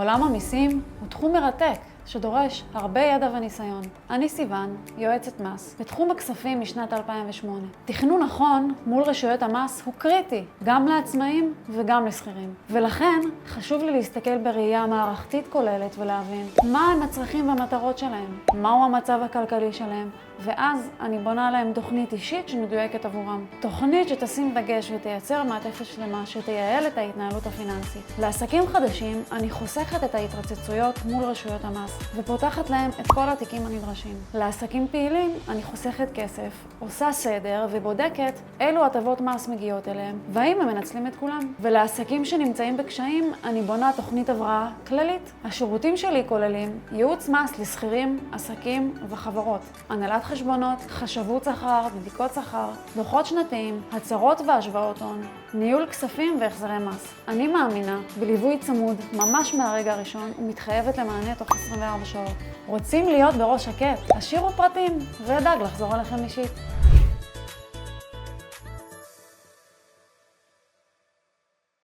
עולם המיסים הוא תחום מרתק שדורש הרבה ידע וניסיון. אני סיוון, יועצת מס, בתחום הכספים משנת 2008. תכנון נכון מול רשויות המס הוא קריטי, גם לעצמאים וגם לשכירים. ולכן חשוב לי להסתכל בראייה מערכתית כוללת ולהבין מה הם הצרכים והמטרות שלהם, מהו המצב הכלכלי שלהם, ואז אני בונה להם תוכנית אישית שמדויקת עבורם. תוכנית שתשים דגש ותייצר מעטפת שלמה שתייעל את ההתנהלות הפיננסית. לעסקים חדשים אני חוסכת את ההתרוצצויות מול רשויות המס ופותחת להם את כל התיקים הנדרשים. לעסקים פעילים אני חוסכת כסף, עושה סדר ובודקת אילו הטבות מס מגיעות אליהם והאם הם מנצלים את כולם. ולעסקים שנמצאים בקשיים אני בונה תוכנית הבראה כללית. השירותים שלי כוללים ייעוץ מס לשכירים, עסקים וחברות, הנהלת חשבונות, חשבות שכר, בדיקות שכר, דוחות שנתיים, הצהרות והשוואות הון, ניהול כספים והחזרי מס. אני מאמינה בליווי צמוד ממש מהרגע הראשון ומתחייבת למענה תוך 24 שעות. רוצים להיות בראש שקט? השאירו פרטים ואדאג לחזור אליכם אישית.